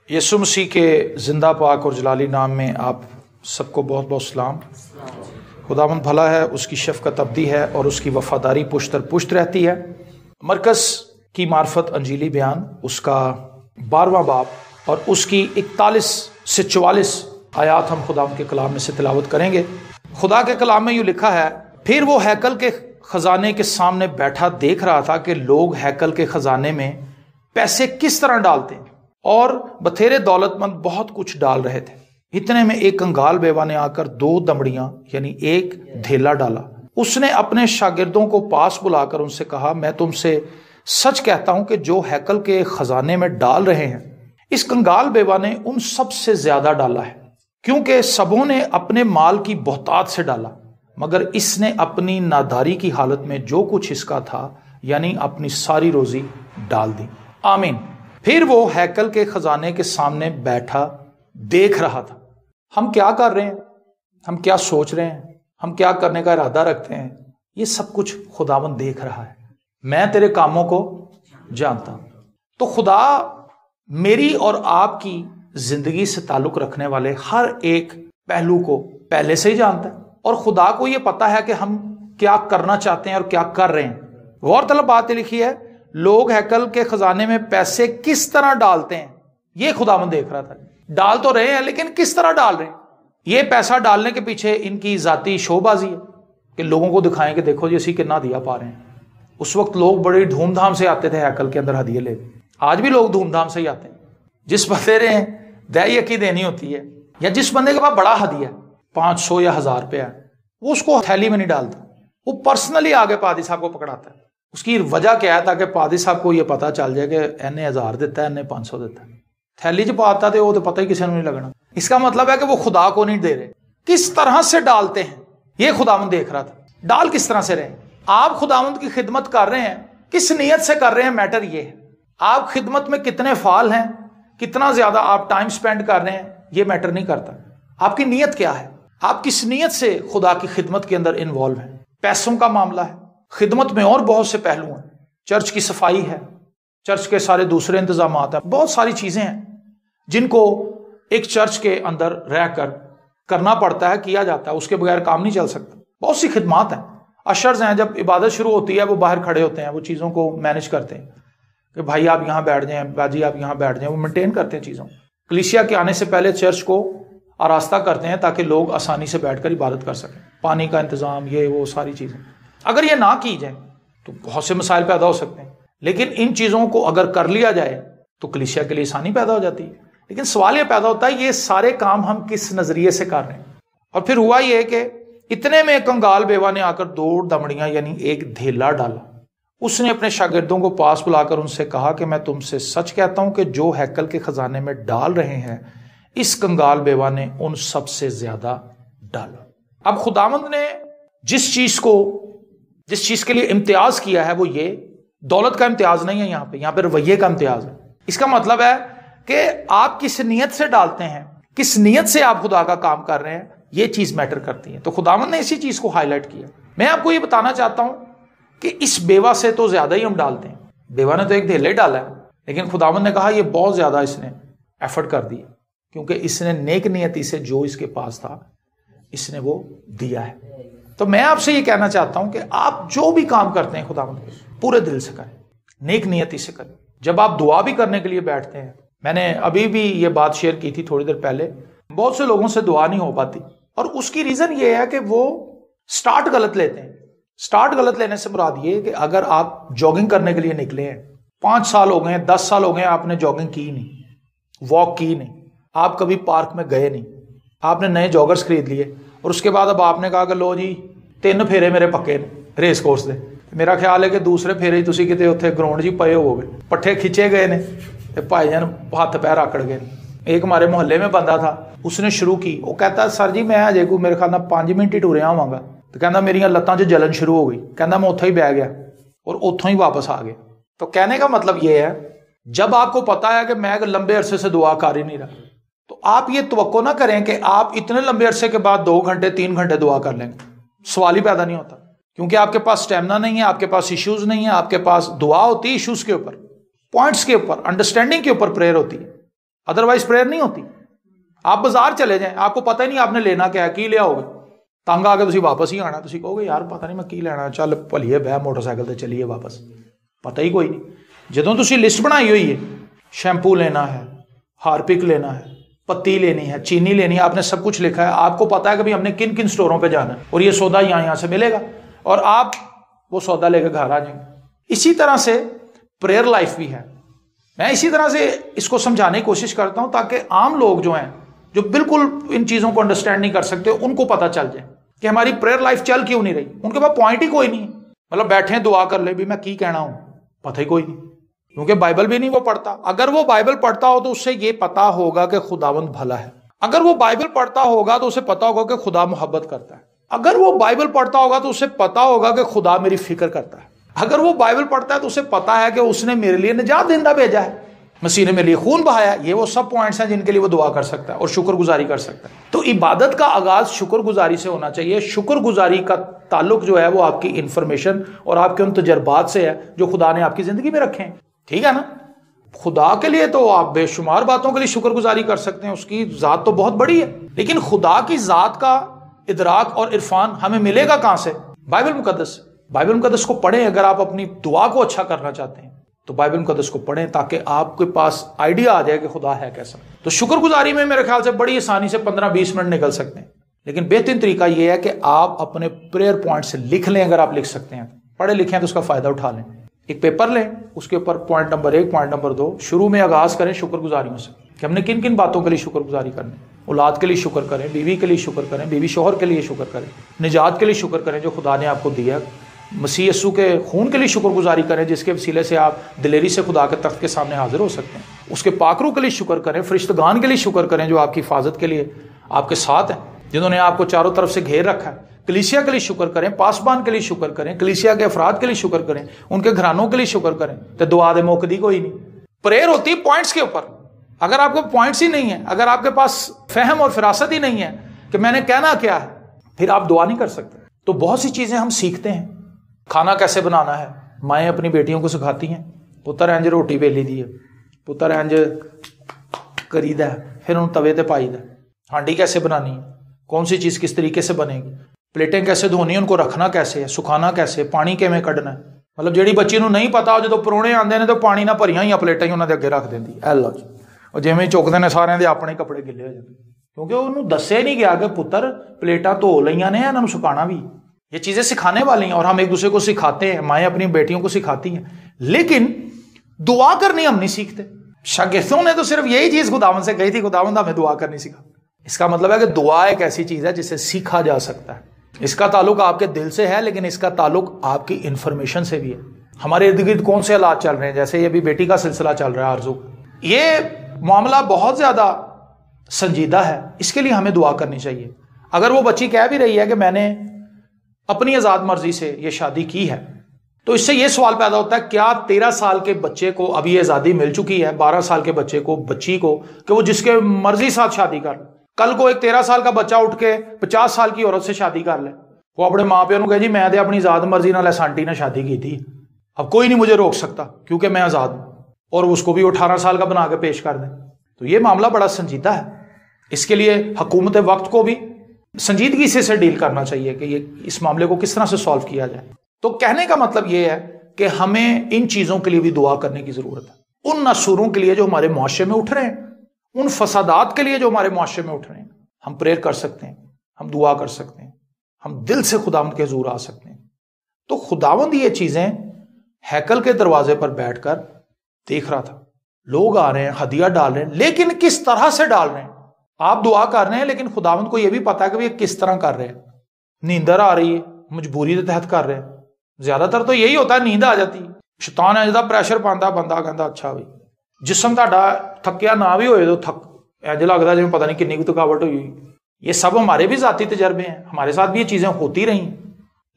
یسوع مسیح کے زندہ پاک اور جلالی نام میں آپ سب کو بہت بہت سلام۔ خداوند بھلا ہے، اس کی شفقت ابدی ہے اور اس کی وفاداری پشت در پشت رہتی ہے۔ مرکز کی معرفت انجیلی بیان، اس کا 12واں باب اور اس کی 41 سے 44 آیات ہم خداوند کے کلام میں سے تلاوت کریں گے۔ خدا کے کلام میں یوں لکھا ہے، پھر وہ ہیکل کے خزانے کے سامنے بیٹھا دیکھ رہا تھا کہ لوگ ہیکل کے خزانے میں پیسے کس طرح ڈالتے ہیں، اور بتھیرے دولت مند بہت کچھ ڈال رہے تھے۔ اتنے میں ایک کنگال بیوہ نے آ کر 2 دمڑیاں یعنی ایک دھیلا ڈالا۔ اس نے اپنے شاگردوں کو پاس بلا کر ان سے کہا، میں تم سے سچ کہتا ہوں کہ جو ہیکل کے خزانے میں ڈال رہے ہیں، اس کنگال بیوہ نے ان سب سے زیادہ ڈالا ہے، کیونکہ سبوں نے اپنے مال کی بہتات سے ڈالا، مگر اس نے اپنی ناداری کی حالت میں جو کچھ اس کا تھا یعنی اپنی ساری روزی ڈال دی۔ آمین۔ پھر وہ ہیکل کے خزانے کے سامنے بیٹھا دیکھ رہا تھا۔ ہم کیا کر رہے ہیں، ہم کیا سوچ رہے ہیں، ہم کیا کرنے کا ارادہ رکھتے ہیں، یہ سب کچھ خداوند دیکھ رہا ہے۔ میں تیرے کاموں کو جانتا ہوں۔ تو خدا میری اور آپ کی زندگی سے تعلق رکھنے والے ہر ایک پہلو کو پہلے سے ہی جانتا ہے، اور خدا کو یہ پتا ہے کہ ہم کیا کرنا چاہتے ہیں اور کیا کر رہے ہیں۔ غور طلب بات لکھی ہے، لوگ ہیکل کے خزانے میں پیسے کس طرح ڈالتے ہیں، یہ خداوند دیکھ رہا تھا۔ ڈال تو رہے ہیں لیکن کس طرح ڈال رہے ہیں۔ یہ پیسہ ڈالنے کے پیچھے ان کی ذاتی شو بازی ہے کہ لوگوں کو دکھائیں کہ دیکھو جی اسی کتنا دیا پا رہے ہیں۔ اس وقت لوگ بڑی دھوم دھام سے آتے تھے ہیکل کے اندر ہدیے لے کے۔ آج بھی لوگ دھوم دھام سے ہی آتے ہیں۔ جس بندے نے دہی یکی دینی ہوتی ہے، یا جس بندے کے پاس بڑا ہدیہ 500 یا 1000 روپیہ ہے، وہ اس کو تھیلی میں نہیں ڈالتا، وہ پرسنلی آگے پادری صاحب کو پکڑاتا ہے۔ اس کی وجہ کیا ہے؟ تاکہ پادری صاحب کو یہ پتا چل جائے کہ انہیں 1000 دیتا ہے، انہیں 500 دیتا ہے۔ تھیلی چ پاتا تو وہ تو پتہ ہی کسی نے نہیں لگنا۔ اس کا مطلب ہے کہ وہ خدا کو نہیں دے رہے۔ کس طرح سے ڈالتے ہیں یہ خداوند دیکھ رہا تھا۔ ڈال کس طرح سے رہے؟ آپ خداوند کی خدمت کر رہے ہیں، کس نیت سے کر رہے ہیں، میٹر یہ ہے۔ آپ خدمت میں کتنے فعال ہیں، کتنا زیادہ آپ ٹائم سپینڈ کر رہے ہیں، یہ میٹر نہیں کرتا۔ آپ کی نیت کیا ہے، آپ کس نیت سے خدا کی خدمت کے اندر انوالو ہیں۔ پیسوں کا معاملہ ہے، خدمت میں اور بہت سے پہلو ہیں۔ چرچ کی صفائی ہے، چرچ کے سارے دوسرے انتظامات ہیں، بہت ساری چیزیں ہیں جن کو ایک چرچ کے اندر رہ کر کرنا پڑتا ہے، کیا جاتا ہے، اس کے بغیر کام نہیں چل سکتا۔ بہت سی خدمات ہیں، اشرز ہیں، جب عبادت شروع ہوتی ہے وہ باہر کھڑے ہوتے ہیں، وہ چیزوں کو مینج کرتے ہیں کہ بھائی آپ یہاں بیٹھ جائیں، باجی آپ یہاں بیٹھ جائیں، وہ مینٹین کرتے ہیں چیزوں۔ کلیسیا کے آنے سے پہلے چرچ کو آراستہ کرتے ہیں تاکہ لوگ آسانی سے بیٹھ کر عبادت کر سکیں، پانی کا انتظام، یہ وہ ساری چیزیں۔ اگر یہ نہ کی جائے تو بہت سے مسائل پیدا ہو سکتے ہیں، لیکن ان چیزوں کو اگر کر لیا جائے تو کلیسیا کے لیے آسانی پیدا ہو جاتی ہے۔ لیکن سوال یہ پیدا ہوتا ہے یہ سارے کام ہم کس نظریے سے کر رہے ہیں۔ اور پھر ہوا یہ کہ اتنے میں کنگال بیوہ نے آ کر 2 دمڑیاں یعنی ایک دھیلا ڈالا۔ اس نے اپنے شاگردوں کو پاس بلا کر ان سے کہا کہ میں تم سے سچ کہتا ہوں کہ جو ہیکل کے خزانے میں ڈال رہے ہیں، اس کنگال بیوہ نے ان سب سے زیادہ ڈالا۔ اب خداوند نے جس چیز کے لیے امتیاز کیا ہے وہ یہ دولت کا امتیاز نہیں ہے، یہاں پہ رویے کا امتیاز ہے۔ اس کا مطلب ہے کہ آپ کس نیت سے ڈالتے ہیں، کس نیت سے آپ خدا کا کام کر رہے ہیں، یہ چیز میٹر کرتی ہے۔ تو خداوند نے اسی چیز کو ہائی لائٹ کیا۔ میں آپ کو یہ بتانا چاہتا ہوں کہ اس بیوہ سے تو زیادہ ہی ہم ڈالتے ہیں۔ بیوہ نے تو ایک دھیلا ہی ڈالا ہے، لیکن خداوند نے کہا یہ بہت زیادہ اس نے ایفرٹ کر دی، کیونکہ اس نے نیک نیتی سے جو اس کے پاس تھا اس نے وہ دیا ہے۔ تو میں آپ سے یہ کہنا چاہتا ہوں کہ آپ جو بھی کام کرتے ہیں خداوند کے پورے دل سے کریں، نیک نیتی سے کریں۔ جب آپ دعا بھی کرنے کے لیے بیٹھتے ہیں، میں نے ابھی بھی یہ بات شیئر کی تھی تھوڑی دیر پہلے، بہت سے لوگوں سے دعا نہیں ہو پاتی، اور اس کی ریزن یہ ہے کہ وہ سٹارٹ غلط لیتے ہیں۔ سٹارٹ غلط لینے سے مراد یہ کہ اگر آپ جاگنگ کرنے کے لیے نکلے ہیں، 5 سال ہو گئے ہیں، 10 سال ہو گئے ہیں، آپ نے جاگنگ کی نہیں، واک کی نہیں، آپ کبھی پارک میں گئے نہیں، آپ نے نئے جاگرز خرید لیے، اور اس کے بعد اب آپ نے کہا کہ لو جی 3 پھیرے میرے پکے نے ریس کورس دے۔ میرا خیال ہے کہ دوسرے پھیرے ہی تسی کتے اتنے گراؤنڈ جی پے ہو گئے، پٹھے کھچے گئے نے، بھائی جان ہاتھ پیر آکڑ گئے۔ ایک ہمارے محلے میں بندہ تھا، اس نے شروع کی، وہ کہتا سر جی میں اجے کو میرے خیال میں 5 منٹ ہی ٹوریا ہوا گا، تو کہنا میری لتاں 'چ جلن شروع ہو گئی، کہنا میں اتوں ہی بہ گیا اور اتوں ہی واپس آ گیا۔ تو کہنے کا مطلب یہ ہے جب آپ کو پتا ہے کہ میں لمبے عرصے سے دعا کر ہی نہیں رہا، تو آپ یہ توقع نہ کریں کہ آپ اتنے لمبے عرصے کے بعد 2 گھنٹے 3 گھنٹے دعا کر لیں گے۔ سوال ہی پیدا نہیں ہوتا، کیونکہ آپ کے پاس اسٹیمنا نہیں ہے، آپ کے پاس ایشوز نہیں ہے، آپ کے پاس دعا ہوتی ہے ایشوز کے اوپر، پوائنٹس کے اوپر، انڈرسٹینڈنگ کے اوپر پریئر ہوتی ہے۔ ادروائز پریئر نہیں ہوتی. آپ بازار چلے جائیں, آپ کو پتہ ہی نہیں آپ نے لینا کیا ہے, کی لیا ہوگا, تنگ آ کے تسی واپس ہی آنا, تسی کہو گے یار پتہ نہیں میں کی لینا, چل بھلیے بہ موٹر سائیکل تے چلیے واپس, پتہ ہی کوئی نہیں. جدوں تسی لسٹ بنائی ہوئی ہے, شیمپو لینا ہے, ہارپک لینا ہے, پتی لینی ہے, چینی لینی ہے, آپ نے سب کچھ لکھا ہے, آپ کو پتا ہے کہ بھی ہم نے کن کن سٹوروں پہ جانا ہے اور یہ سودا یہاں سے ملے گا, اور آپ وہ سودا لے کے گھر آ جائیں گے. اسی طرح سے پریئر لائف بھی ہے. میں اسی طرح سے اس کو سمجھانے کی کوشش کرتا ہوں تاکہ عام لوگ جو ہیں, جو بالکل ان چیزوں کو انڈرسٹینڈ نہیں کر سکتے, ان کو پتا چل جائے کہ ہماری پریئر لائف چل کیوں نہیں رہی. ان کے پاس پوائنٹ ہی کوئی نہیں, مطلب بیٹھے دعا کر لے بھی میں کی کہنا ہوں, پتہ ہی کوئی نہیں, کیونکہ بائبل بھی نہیں وہ پڑھتا. اگر وہ بائبل پڑھتا ہو تو اس سے یہ پتا ہوگا کہ خداوند بھلا ہے. اگر وہ بائبل پڑھتا ہوگا تو اسے پتا ہوگا کہ خدا محبت کرتا ہے. اگر وہ بائبل پڑھتا ہوگا تو اسے پتا ہوگا کہ خدا میری فکر کرتا ہے. اگر وہ بائبل پڑھتا ہے تو اسے پتا ہے کہ اس نے میرے لیے نجات دہندہ بھیجا ہے, مسیح نے میرے لیے خون بہایا. یہ وہ سب پوائنٹس ہیں جن کے لیے وہ دعا کر سکتا ہے اور شکر گزاری کر سکتا ہے. تو عبادت کا آغاز شکر گزاری سے ہونا چاہیے. شکر گزاری کا تعلق جو ہے وہ آپ کی انفارمیشن اور آپ کے ان تجربات سے ہے جو خدا نے آپ کی زندگی میں رکھے ہیں. ٹھیک ہے نا. خدا کے لیے تو آپ بے شمار باتوں کے لیے شکر گزاری کر سکتے ہیں, اس کی ذات تو بہت بڑی ہے, لیکن خدا کی ذات کا ادراک اور عرفان ہمیں ملے گا کہاں سے؟ بائبل مقدس. بائبل مقدس کو پڑھیں. اگر آپ اپنی دعا کو اچھا کرنا چاہتے ہیں تو بائبل مقدس کو پڑھیں تاکہ آپ کے پاس آئیڈیا آ جائے کہ خدا ہے کیسا. تو شکر گزاری میں میرے خیال سے بڑی آسانی سے 15-20 منٹ نکل سکتے ہیں, لیکن بہترین طریقہ یہ ہے کہ آپ اپنے پریئر پوائنٹ سے لکھ لیں. اگر آپ لکھ سکتے ہیں, پڑھے لکھیں تو اس کا فائدہ اٹھا لیں. ایک پیپر لیں, اس کے اوپر پوائنٹ نمبر 1, پوائنٹ نمبر 2, شروع میں آغاز کریں شکر گزاریوں سے کہ ہم نے کن کن باتوں کے لیے شکر گزاری کرنی. اولاد کے لیے شکر کریں, بیوی کے لیے شکر کریں, بیوی شوہر کے لیے شکر کریں, نجات کے لیے شکر کریں جو خدا نے آپ کو دیا, مسیح یسوع کے خون کے لیے شکر گزاری کریں جس کے وسیلے سے آپ دلیری سے خدا کے تخت کے سامنے حاضر ہو سکتے ہیں, اس کے پاک روح کے لیے شکر کریں, فرشتگان کے لیے شکر کریں جو آپ کی حفاظت کے لیے آپ کے ساتھ ہیں, جنہوں نے آپ کو چاروں طرف سے گھیر رکھا ہے. کلیسیا کے لیے شکر کریں, پاسبان کے لیے شکر کریں, کلیسیا کے افراد کے لیے شکر کریں, ان کے گھرانوں کے لیے شکر کریں. تو دعا دے موقدی کوئی نہیں. پریئر ہوتی ہے پوائنٹس کے اوپر. اگر آپ کو پوائنٹس ہی نہیں ہیں, اگر آپ کے پاس فہم اور فراست ہی نہیں ہے کہ میں نے کہنا کیا ہے, پھر آپ دعا نہیں کر سکتے. تو بہت سی چیزیں ہم سیکھتے ہیں. کھانا کیسے بنانا ہے, مائیں اپنی بیٹیوں کو سکھاتی ہیں, پتر انج روٹی بیلی دی ہے, پتر انج کریدا ہے, پھر ان توے تے پائی دا. ہانڈی کیسے بنانی ہے, کون سی چیز کس طریقے سے بنے گی, پلیٹیں کیسے دھونی, ان کو رکھنا کیسے ہے, سکھانا کیسے, پانی کیویں کڈنا ہے. مطلب جیڑی بچی نو نہیں پتا, جدوں پرونے آندے نے تو پانی نہ بھریاں ہی پلیٹاں ہی انہاں دے اگے رکھ دیندی, اے لو جی, اور جویں چکدے نے سارے دے اپنے کپڑے گلے ہو جاندے, کیونکہ انہوں دسے نہیں گیا کہ پتر پلیٹاں دھو لئیاں نے, انہاں نوں سکھانا بھی. یہ چیزیں سکھانے والی ہیں اور ہم ایک دوسرے کو سکھاتے ہیں, مائیں اپنی بیٹیوں کو سکھاتی ہیں, لیکن دعا کرنی ہم نہیں سیکھتے. شاگردوں نے تو صرف یہی چیز خداوند سے کہی تھی, خداوند ہمیں دعا کرنی سکھا. اس کا مطلب ہے کہ دعا ایک ایسی چیز ہے جسے سیکھا جا سکتا ہے. اس کا تعلق آپ کے دل سے ہے, لیکن اس کا تعلق آپ کی انفارمیشن سے بھی ہے. ہمارے ارد گرد کون سے حالات چل رہے ہیں, جیسے یہ بھی بیٹی کا سلسلہ چل رہا ہے آرزو, یہ معاملہ بہت زیادہ سنجیدہ ہے. اس کے لیے ہمیں دعا کرنی چاہیے. اگر وہ بچی کہہ بھی رہی ہے کہ میں نے اپنی آزاد مرضی سے یہ شادی کی ہے, تو اس سے یہ سوال پیدا ہوتا ہے کیا 13 سال کے بچے کو ابھی یہ آزادی مل چکی ہے 12 سال کے بچے کو, بچی کو, کہ وہ جس کے مرضی ساتھ شادی کر لے. کل کو ایک 13 سال کا بچہ اٹھ کے 50 سال کی عورت سے شادی کر لے, وہ اپنے ماں پیو کہے جی میں دے اپنی آزاد مرضی نال سانٹی نے شادی کی تھی, اب کوئی نہیں مجھے روک سکتا کیونکہ میں آزاد ہوں, اور اس کو بھی 18 سال کا بنا کے پیش کر دیں. تو یہ معاملہ بڑا سنجیدہ ہے. اس کے لیے حکومت وقت کو بھی سنجیدگی سے ڈیل کرنا چاہیے کہ یہ اس معاملے کو کس طرح سے سالو کیا جائے. تو کہنے کا مطلب یہ ہے کہ ہمیں ان چیزوں کے لیے بھی دعا کرنے کی ضرورت ہے. ان نشوروں کے لیے جو ہمارے معاشرے میں اٹھ رہے ہیں, ان فسادات کے لیے جو ہمارے معاشرے میں اٹھ رہے ہیں, ہم پریئر کر سکتے ہیں, ہم دعا کر سکتے ہیں, ہم دل سے خداوند کے حضور آ سکتے ہیں. تو خداوند یہ چیزیں ہیکل کے دروازے پر بیٹھ کر دیکھ رہا تھا. لوگ آ رہے ہیں, ہدیہ ڈال رہے ہیں, لیکن کس طرح سے ڈال رہے ہیں. آپ دعا کر رہے ہیں لیکن خداوند کو یہ بھی پتا ہے کہ یہ کس طرح کر رہے ہیں. نیندر آ رہی ہے, مجبوری کے تحت کر رہے ہیں. زیادہ تر تو یہی ہوتا ہے, نیند آ جاتی ہے, شیطان ہے جدا پریشر پاندا, بندہ کہندا اچھا بھائی جسم تہاڈا تھکیا نہ بھی ہوئے تو تھک انج لگدا جویں پتہ نہیں کتنی کو تھکاوٹ ہوئی ہوئی. یہ سب ہمارے بھی ذاتی تجربے ہیں, ہمارے ساتھ بھی یہ چیزیں ہوتی رہی ہیں.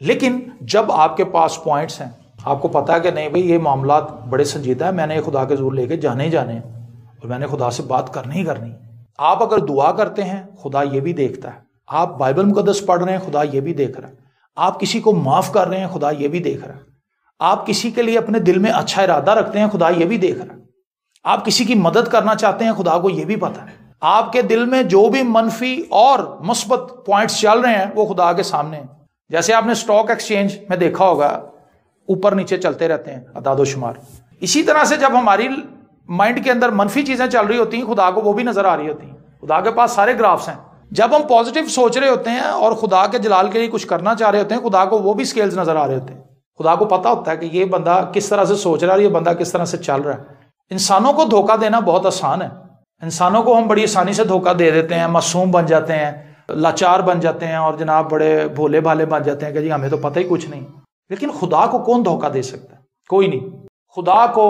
لیکن جب آپ کے پاس پوائنٹس ہیں, آپ کو پتا ہے کہ نہیں بھائی یہ معاملات بڑے سنجیدہ ہیں, میں نے خدا کے حضور لے کے جانے ہی جانے ہیں اور میں نے خدا سے بات کرنی ہی کرنی. آپ اگر دعا کرتے ہیں خدا یہ بھی دیکھتا ہے, آپ بائبل مقدس پڑھ رہے ہیں خدا یہ بھی دیکھ رہا ہے, آپ کسی کو معاف کر رہے ہیں خدا یہ بھی دیکھ رہا ہے, آپ کسی کے لیے اپنے دل میں اچھا ارادہ رکھتے ہیں خدا یہ بھی دیکھ رہا ہے, آپ کسی کی مدد کرنا چاہتے ہیں، خدا کو یہ بھی پتا ہے. آپ کے دل میں جو بھی منفی اور مثبت پوائنٹس چل رہے ہیں وہ خدا کے سامنے ہیں. جیسے آپ نے سٹاک ایکسچینج میں دیکھا ہوگا، اوپر نیچے چلتے رہتے ہیں اعداد و شمار. اسی طرح سے جب ہماری مائنڈ کے اندر منفی چیزیں چل رہی ہوتی ہیں، خدا کو وہ بھی نظر آ رہی ہوتی ہیں. خدا کے پاس سارے گرافس ہیں. جب ہم پازیٹیو سوچ رہے ہوتے ہیں اور خدا کے جلال کے لیے کچھ کرنا چاہ رہے ہوتے ہیں، خدا کو وہ بھی سکیلز نظر آ رہے ہوتے ہیں. خدا کو پتا ہوتا ہے کہ یہ بندہ کس طرح سے سوچ رہا ہے، یہ بندہ کس طرح سے چل رہا ہے. انسانوں کو دھوکہ دینا بہت آسان ہے. انسانوں کو ہم بڑی آسانی سے دھوکہ دے دیتے ہیں، معصوم بن جاتے ہیں، لاچار بن جاتے ہیں، اور جناب بڑے بھولے بھالے بن جاتے ہیں کہ جی ہمیں تو پتہ ہی کچھ نہیں. لیکن خدا کو کون دھوکہ دے سکتا ہے؟ کوئی نہیں. خدا کو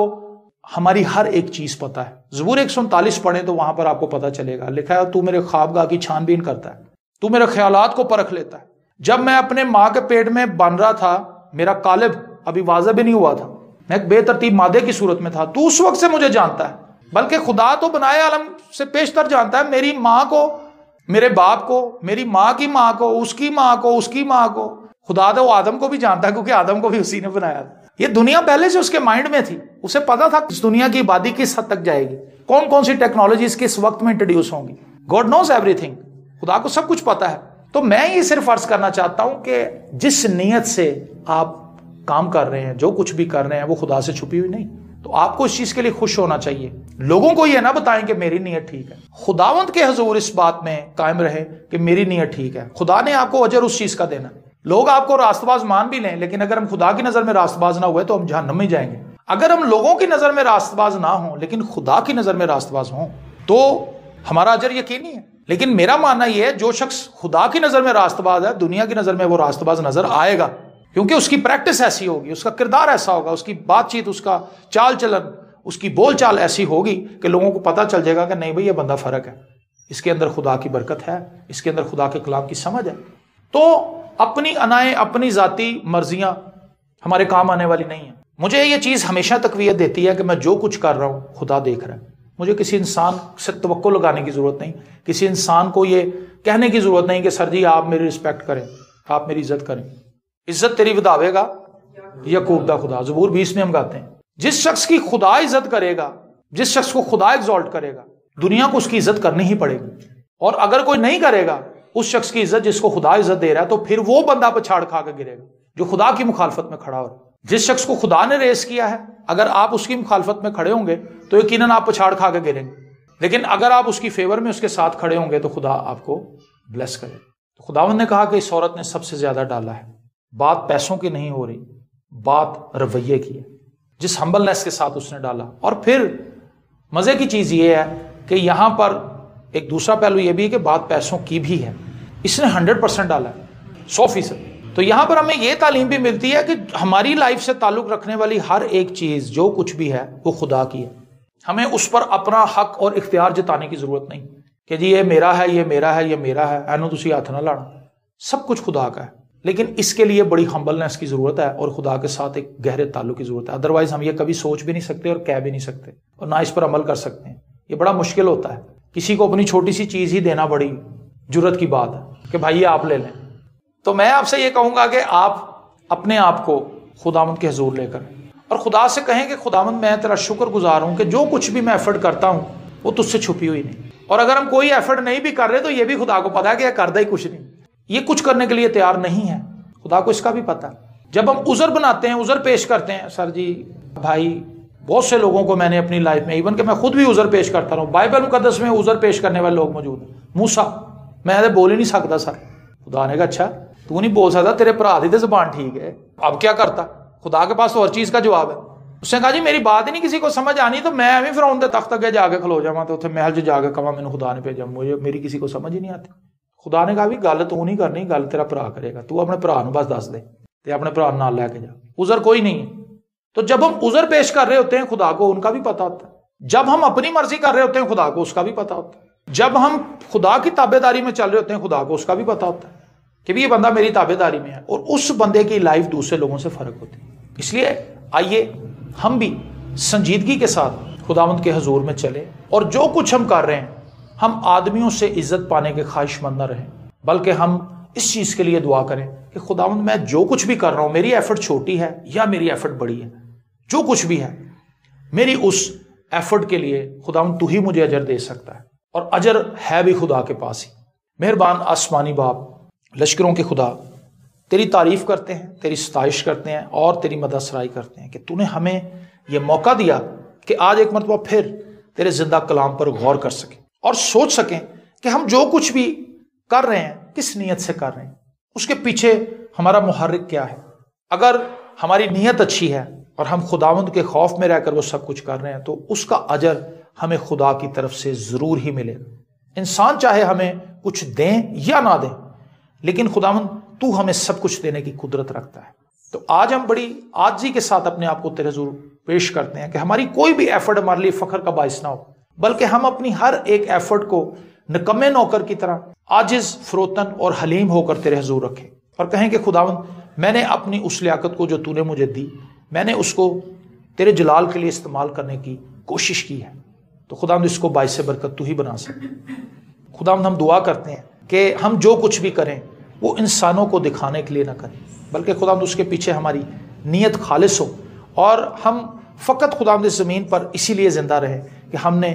ہماری ہر ایک چیز پتہ ہے. زبور 139 پڑھیں تو وہاں پر آپ کو پتہ چلے گا، لکھا ہے تو میرے خوابگاہ کی چھان بین کرتا ہے، تو میرے خیالات کو پرکھ لیتا ہے. جب میں اپنے ماں کے پیٹ میں بن رہا تھا، میرا قالب ابھی واضح بھی نہیں ہوا تھا، میں ایک بے ترتیب مادے کی صورت میں تھا، تو اس وقت سے مجھے جانتا ہے. بلکہ خدا تو بنائے عالم سے پیشتر جانتا ہے میری ماں کو، میرے باپ کو، میری ماں کی ماں کو، اس کی ماں کو، اس کی ماں کو. خدا تو آدم کو بھی جانتا ہے کیونکہ آدم کو بھی اسی نے بنایا تھا. یہ دنیا پہلے سے اس کے مائنڈ میں تھی، اسے پتا تھا اس دنیا کی آبادی کس حد تک جائے گی، کون کون سی ٹیکنالوجیز کس وقت میں انٹروڈیوس ہوں گی. God knows every thing. خدا کو سب کچھ پتا ہے. تو میں یہ صرف عرض کرنا چاہتا ہوں کہ جس نیت سے آپ کام کر رہے ہیں، جو کچھ بھی کر رہے ہیں، وہ خدا سے چھپی ہوئی نہیں. تو آپ کو اس چیز کے لیے خوش ہونا چاہیے. لوگوں کو یہ نہ بتائیں کہ میری نیت ٹھیک ہے. خداوند کے حضور اس بات میں قائم رہے کہ میری نیت ٹھیک ہے. خدا نے آپ کو اجر اس چیز کا دینا. لوگ آپ کو راست باز مان بھی لیں، لیکن اگر ہم خدا کی نظر میں راست باز نہ ہوئے تو ہم جہنم میں جائیں گے. اگر ہم لوگوں کی نظر میں راست باز نہ ہوں لیکن خدا کی نظر میں راست باز ہوں تو ہمارا اجر یقینی ہے. لیکن میرا ماننا یہ ہے جو شخص خدا کی نظر میں راست باز ہے، دنیا کی نظر میں وہ راست باز نظر آئے گا، کیونکہ اس کی پریکٹس ایسی ہوگی، اس کا کردار ایسا ہوگا، اس کی بات چیت، اس کا چال چلن، اس کی بول چال ایسی ہوگی کہ لوگوں کو پتہ چل جائے گا کہ نہیں بھئی یہ بندہ فرق ہے، اس کے اندر خدا کی برکت ہے، اس کے اندر خدا کے کلام کی سمجھ ہے. تو اپنی انائیں، اپنی ذاتی مرضیاں ہمارے کام آنے والی نہیں ہیں. مجھے یہ چیز ہمیشہ تقویت دیتی ہے کہ میں جو کچھ کر رہا ہوں خدا دیکھ رہا ہے. مجھے کسی انسان سے توقع لگانے کی ضرورت نہیں، کسی انسان کو یہ کہنے کی ضرورت نہیں کہ سر جی آپ میری رسپیکٹ کریں، آپ میری عزت کریں. عزت تیری وداوے گا یعقوب دا خدا. زبور 20 میں ہم گاتے ہیں جس شخص کی خدا عزت کرے گا، جس شخص کو خدا ایگزالٹ کرے گا، دنیا کو اس کی عزت کرنی ہی پڑے گی. اور اگر کوئی نہیں کرے گا اس شخص کی عزت جس کو خدا عزت دے رہا ہے، تو پھر وہ بندہ پچھاڑ کھا کے گرے گا جو خدا کی مخالفت میں کھڑا ہو. جس شخص کو خدا نے ریس کیا ہے، اگر آپ اس کی مخالفت میں کھڑے ہوں گے تو یقیناً آپ پچھاڑ کھا کے گریں گے. لیکن اگر آپ اس کی فیور میں اس کے ساتھ کھڑے ہوں گے تو خدا آپ کو بلیس کرے. تو خداوند نے کہا کہ اس عورت نے سب سے زیادہ ڈالا ہے. بات پیسوں کی نہیں ہو رہی، بات رویے کی ہے، جس ہمبلنس کے ساتھ اس نے ڈالا. اور پھر مزے کی چیز یہ ہے کہ یہاں پر ایک دوسرا پہلو یہ بھی ہے کہ بات پیسوں کی بھی ہے. اس نے 100% ڈالا ہے، 100%. تو یہاں پر ہمیں یہ تعلیم بھی ملتی ہے کہ ہماری لائف سے تعلق رکھنے والی ہر ایک چیز جو کچھ بھی ہے وہ خدا کی ہے. ہمیں اس پر اپنا حق اور اختیار جتانے کی ضرورت نہیں کہ جی یہ میرا ہے، یہ میرا ہے، یہ میرا ہے، اینو تسی ہاتھ نہ لانا. سب کچھ خدا کا ہے، لیکن اس کے لیے بڑی ہمبلنس کی ضرورت ہے اور خدا کے ساتھ ایک گہرے تعلق کی ضرورت ہے. ادروائز ہم یہ کبھی سوچ بھی نہیں سکتے اور کہہ بھی نہیں سکتے اور نہ اس پر عمل کر سکتے ہیں. یہ بڑا مشکل ہوتا ہے. کسی کو اپنی چھوٹی سی چیز ہی دینا بڑی جرت کی بات ہے کہ بھائی یہ آپ لے لیں. تو میں آپ سے یہ کہوں گا کہ آپ اپنے آپ کو خداوند کے حضور لے کر اور خدا سے کہیں کہ خداوند میں تیرا شکر گزار ہوں کہ جو کچھ بھی میں ایفرٹ کرتا ہوں وہ تجھ سے چھپی ہوئی نہیں. اور اگر ہم کوئی ایفرٹ نہیں بھی کر رہے تو یہ بھی خدا کو پتا ہے کہ یہ کردا ہی کچھ نہیں، یہ کچھ کرنے کے لیے تیار نہیں ہے. خدا کو اس کا بھی پتا ہے. جب ہم عذر بناتے ہیں، عذر پیش کرتے ہیں، سر جی بھائی بہت سے لوگوں کو میں نے اپنی لائف میں، ایون کہ میں خود بھی عذر پیش کرتا رہا ہوں، بائبل مقدس میں عذر پیش کرنے والے لوگ موجود ہیں. موسیٰ میں بول ہی نہیں سکتا سر. خدا نے کہا اچھا تو نہیں بول سکتا، تیرے بھرا دی تے زبان ٹھیک ہے، اب کیا کرتا. خدا کے پاس تو ہر چیز کا جواب ہے. اس نے کہا جی میری بات ہی نہیں کسی کو سمجھ آنی تو میں ایویں فرعون دے تخت اگے جا کے کھلو جاواں تو اتنے محل 'چ جا کے کہاں مینوں خدا نے بھیجا، مجھے میری کسی کو سمجھ ہی نہیں آتی. خدا نے کہا بھی گل تو نہیں کرنی، گل تیرا بھرا کرے گا، تو اپنے بھرا نوں بس دس دے تے اپنے بھرا نال لے کے جا. عذر کوئی نہیں ہے. تو جب ہم عذر پیش کر رہے ہوتے ہیں خدا کو ان کا بھی پتا ہوتا ہے. جب ہم اپنی مرضی کر رہے ہوتے ہیں خدا کو اس کا بھی پتا ہوتا ہے. جب ہم خدا کی تابع داری میں چل رہے ہوتے ہیں خدا کو اس کا بھی پتا ہوتا ہے کہ بھی یہ بندہ میری تابع داری میں ہے. اور اس بندے کی لائف دوسرے لوگوں سے فرق ہوتی ہے. اس لیے آئیے ہم بھی سنجیدگی کے ساتھ خداوند کے حضور میں چلے اور جو کچھ ہم کر رہے ہیں ہم آدمیوں سے عزت پانے کے خواہش مند نہ رہیں، بلکہ ہم اس چیز کے لیے دعا کریں کہ خداوند میں جو کچھ بھی کر رہا ہوں، میری ایفرٹ چھوٹی ہے یا میری ایفرٹ بڑی ہے، جو کچھ بھی ہے میری اس ایفرٹ کے لیے خداوند تو ہی مجھے اجر دے سکتا ہے، اور اجر ہے بھی خدا کے پاس ہی۔ مہربان آسمانی باپ، لشکروں کے خدا، تیری تعریف کرتے ہیں، تیری ستائش کرتے ہیں اور تیری مدح سرائی کرتے ہیں کہ تو نے ہمیں یہ موقع دیا کہ آج ایک مرتبہ پھر تیرے زندہ کلام پر غور کر سکیں اور سوچ سکیں کہ ہم جو کچھ بھی کر رہے ہیں کس نیت سے کر رہے ہیں، اس کے پیچھے ہمارا محرک کیا ہے۔ اگر ہماری نیت اچھی ہے اور ہم خداوند کے خوف میں رہ کر وہ سب کچھ کر رہے ہیں تو اس کا اجر ہمیں خدا کی طرف سے ضرور ہی ملے گا۔ انسان چاہے ہمیں کچھ دیں یا نہ دیں، لیکن خداوند تو ہمیں سب کچھ دینے کی قدرت رکھتا ہے۔ تو آج ہم بڑی عاجزی کے ساتھ اپنے آپ کو تیرے حضور پیش کرتے ہیں کہ ہماری کوئی بھی ایفرٹ ہمارے لیے فخر کا باعث نہ ہو، بلکہ ہم اپنی ہر ایک ایفرٹ کو نکمے نوکر کی طرح عاجز، فروتن اور حلیم ہو کر تیرے حضور رکھیں اور کہیں کہ خداوند میں نے اپنی اس لیاقت کو جو تو نے مجھے دی، میں نے اس کو تیرے جلال کے لیے استعمال کرنے کی کوشش کی ہے، تو خداوند اس کو باعث برکت تو ہی بنا سکے۔ خداوند ہم دعا کرتے ہیں کہ ہم جو کچھ بھی کریں وہ انسانوں کو دکھانے کے لیے نہ کریں، بلکہ خداوند اس کے پیچھے ہماری نیت خالص ہو، اور ہم فقط خداوند اس زمین پر اسی لیے زندہ رہیں کہ ہم نے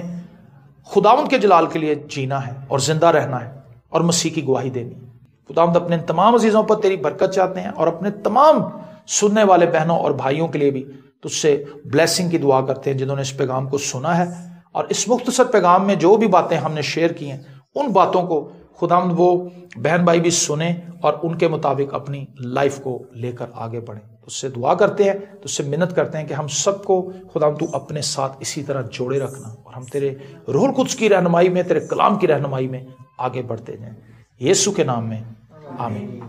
خداوند کے جلال کے لیے جینا ہے اور زندہ رہنا ہے اور مسیح کی گواہی دینی ہے۔ خداوند اپنے تمام عزیزوں پر تیری برکت چاہتے ہیں اور اپنے تمام سننے والے بہنوں اور بھائیوں کے لیے بھی تجھ سے بلیسنگ کی دعا کرتے ہیں جنہوں نے اس پیغام کو سنا ہے، اور اس مختصر پیغام میں جو بھی باتیں ہم نے شیئر کی ہیں ان باتوں کو خداوند وہ بہن بھائی بھی سنیں اور ان کے مطابق اپنی لائف کو لے کر آگے بڑھیں۔ اس سے دعا کرتے ہیں، تو اس سے منت کرتے ہیں کہ ہم سب کو خداوند تو اپنے ساتھ اسی طرح جوڑے رکھنا اور ہم تیرے روح القدس کی رہنمائی میں، تیرے کلام کی رہنمائی میں آگے بڑھتے جائیں، یسوع کے نام میں آمین۔